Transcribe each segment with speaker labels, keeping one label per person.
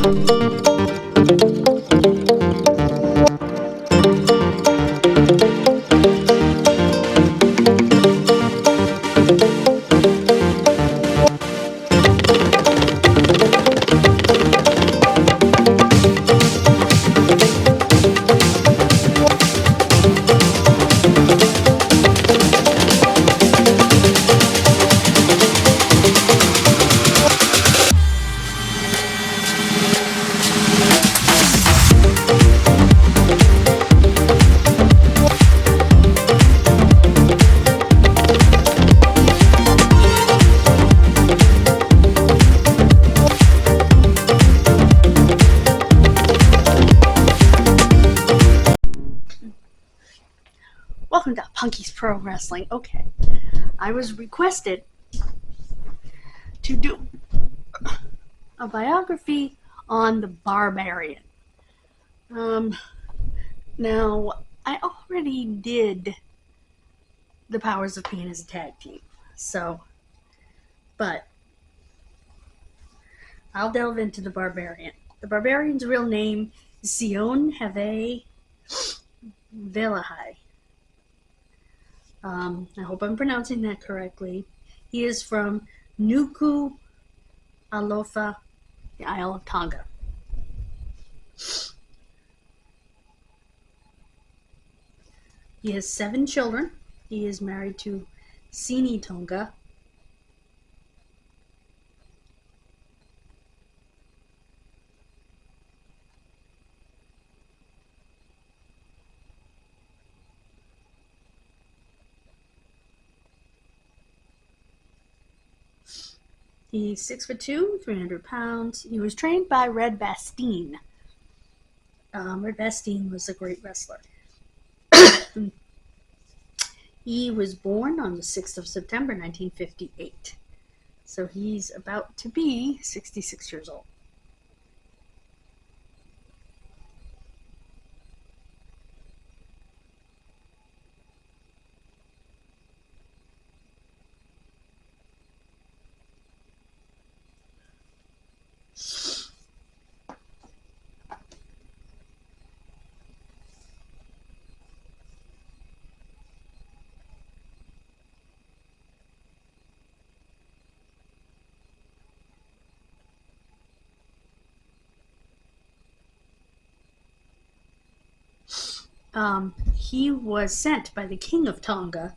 Speaker 1: Welcome to Punky's Pro Wrestling. Okay, I was requested to do a biography on the Barbarian. Now, I already did the Powers of Pain as a tag team, but I'll delve into the Barbarian. The Barbarian's real name is Sion Have Velahai. I hope I'm pronouncing that correctly. He is from Nuku Alofa, the Isle of Tonga. He has 7 children. He is married to Sini Tonga. He's 6'2", 300 pounds. He was trained by Red Bastien. Red Bastien was a great wrestler. He was born on the 6th of September, 1958. So he's about to be 66 years old. He was sent by the King of Tonga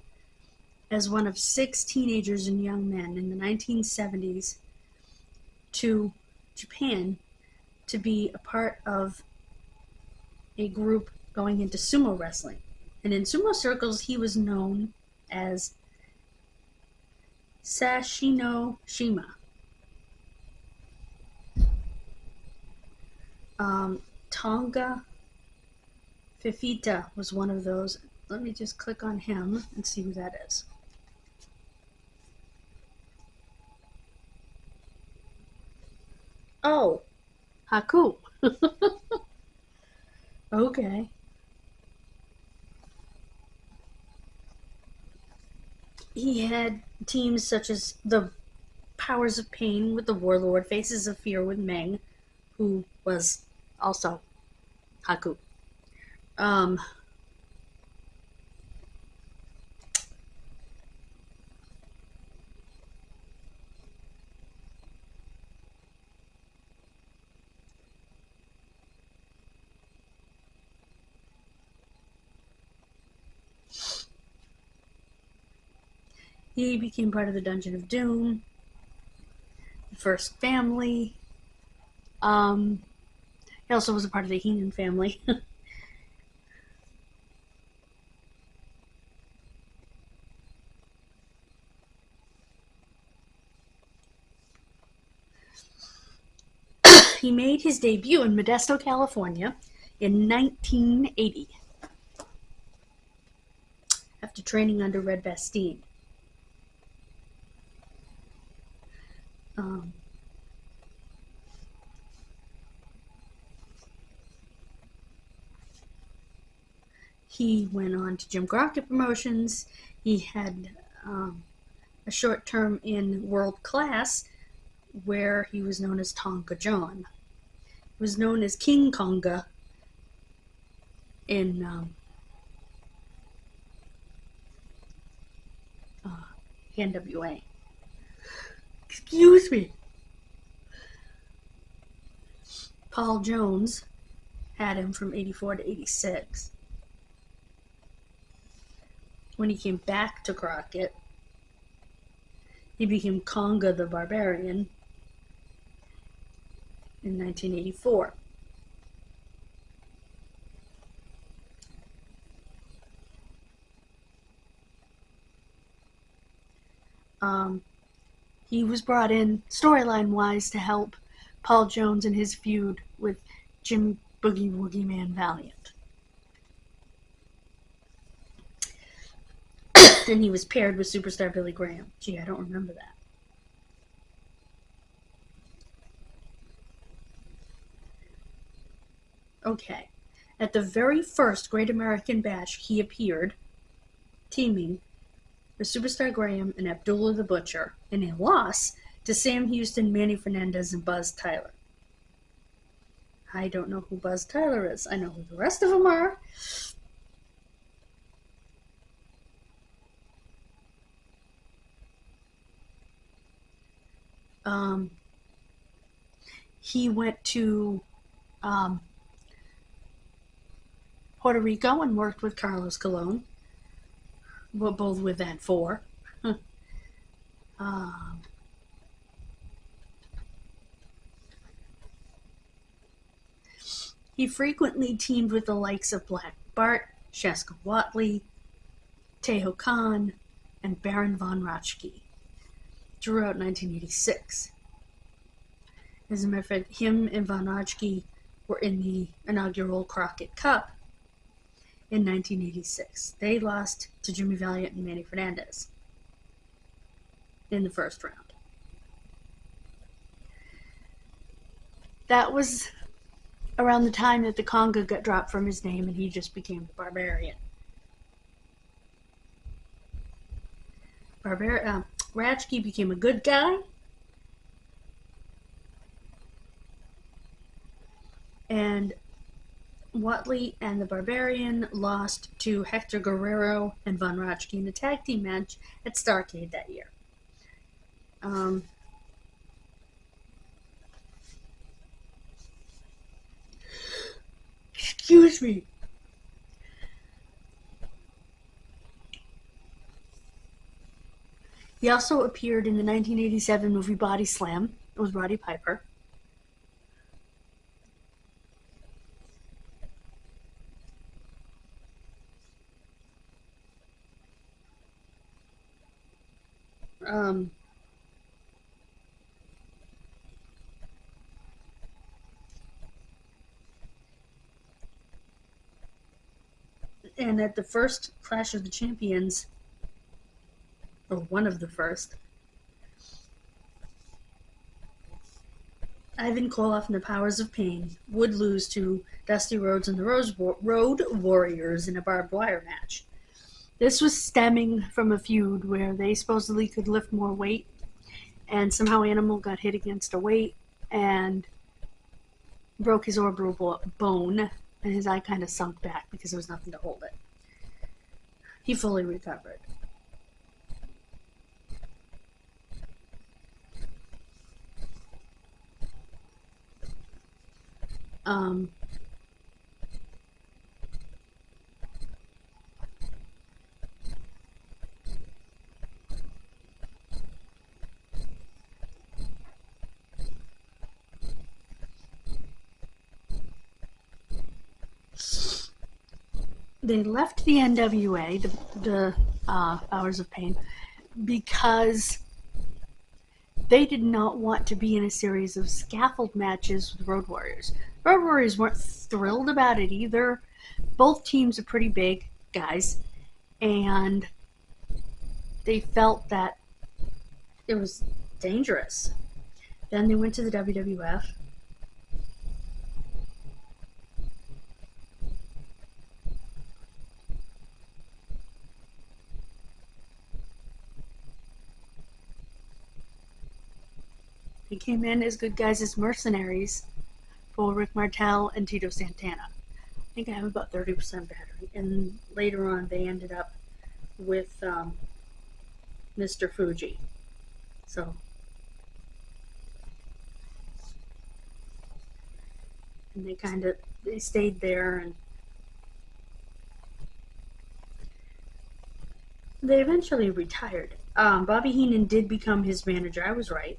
Speaker 1: as one of 6 teenagers and young men in the 1970s to Japan to be a part of a group going into sumo wrestling. And in sumo circles, he was known as Sashino Shima. Tonga Fifita was one of those. Let me just click on him and see who that is. Oh, Haku. Okay. He had teams such as the Powers of Pain with the Warlord, Faces of Fear with Meng, who was also Haku. He became part of the Dungeon of Doom, the First Family. He also was a part of the Heenan family. He made his debut in Modesto, California in 1980 after training under Red Bastien. He went on to Jim Crockett Promotions. He had a short term in World Class where he was known as Tonka John. was known as King Konga in NWA. Excuse me. Paul Jones had him from 84 to 86. When he came back to Crockett, he became Konga the Barbarian in 1984. He was brought in storyline-wise to help Paul Jones in his feud with Jim Boogie Woogie Man Valiant. And he was paired with superstar Billy Graham. Gee, I don't remember that. Okay. At the very first Great American Bash, he appeared, teaming with Superstar Graham and Abdullah the Butcher, in a loss to Sam Houston, Manny Fernandez, and Buzz Tyler. I don't know who Buzz Tyler is. I know who the rest of them are. He went to Puerto Rico and worked with Carlos Colon, both with that four. He frequently teamed with the likes of Black Bart, Shaska Whatley, Tejo Khan, and Baron von Raschke throughout 1986. As a matter of fact, him and von Raschke were in the inaugural Crockett Cup in 1986. They lost to Jimmy Valiant and Manny Fernandez in the first round. That was around the time that the Konga got dropped from his name and he just became the Barbarian. Raschke became a good guy, and Whatley and the Barbarian lost to Hector Guerrero and Von Raschke in a tag team match at Starrcade that year. Excuse me. He also appeared in the 1987 movie Body Slam. It was Roddy Piper. And at the first Clash of the Champions, or one of the first, Ivan Koloff and the Powers of Pain would lose to Dusty Rhodes and the Road Warriors in a barbed wire match. This was stemming from a feud where they supposedly could lift more weight, and somehow Animal got hit against a weight and broke his orbital bone, and his eye kind of sunk back because there was nothing to hold it. He fully recovered. They left the NWA, the Hours of Pain, because they did not want to be in a series of scaffold matches with Road Warriors. Road Warriors weren't thrilled about it either. Both teams are pretty big guys, and they felt that it was dangerous. Then they went to the WWF. They came in as good guys, as mercenaries, for Rick Martel and Tito Santana. I think I have about 30% battery. And later on, they ended up with Mr. Fuji. So, and they stayed there, and they eventually retired. Bobby Heenan did become his manager. I was right.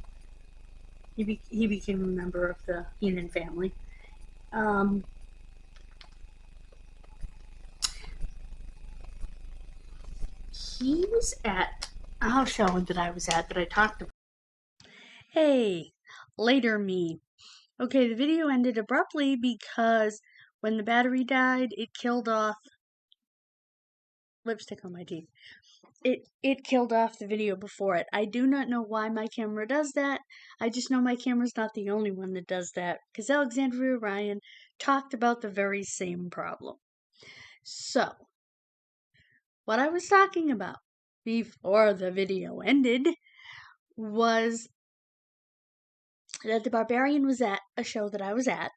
Speaker 1: He became a member of the Heenan family. He was at our show that I was at that I talked about. Hey, later me. Okay, the video ended abruptly because when the battery died, it killed off lipstick on my teeth. It killed off the video before it. I do not know why my camera does that. I just know my camera's not the only one that does that, because Alexandria Ryan talked about the very same problem. So, what I was talking about before the video ended was that the Barbarian was at a show that I was at,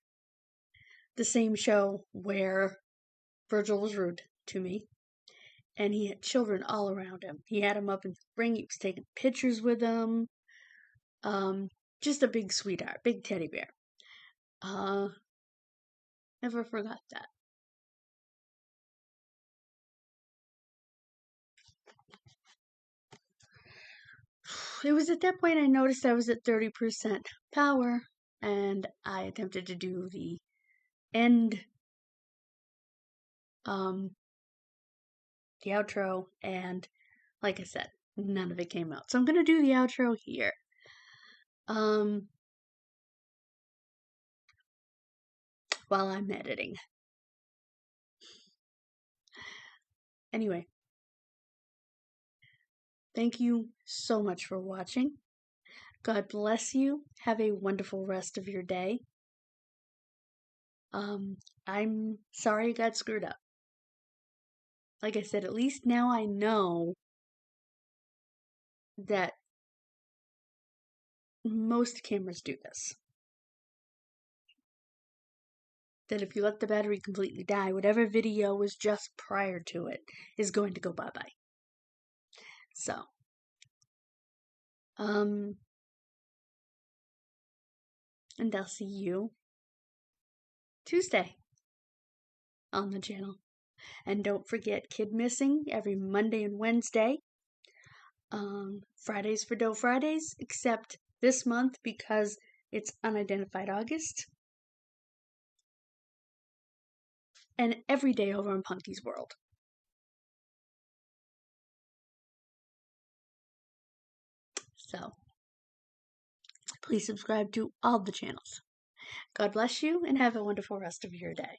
Speaker 1: the same show where Virgil was rude to me, and he had children all around him. He had them up in the ring, he was taking pictures with them. Just a big sweetheart, big teddy bear. Never forgot that. It was at that point I noticed I was at 30% power, and I attempted to do the end, the outro, and like I said, none of it came out. So I'm gonna do the outro here. While I'm editing. Anyway, thank you so much for watching. God bless you. Have a wonderful rest of your day. I'm sorry I got screwed up. Like I said, at least now I know that most cameras do this. That if you let the battery completely die, whatever video was just prior to it is going to go bye-bye. So, and I'll see you Tuesday on the channel. And don't forget Kid Missing every Monday and Wednesday. Fridays for Dough Fridays, except this month because it's Unidentified August. And every day over on Punky's World. So, please subscribe to all the channels. God bless you and have a wonderful rest of your day.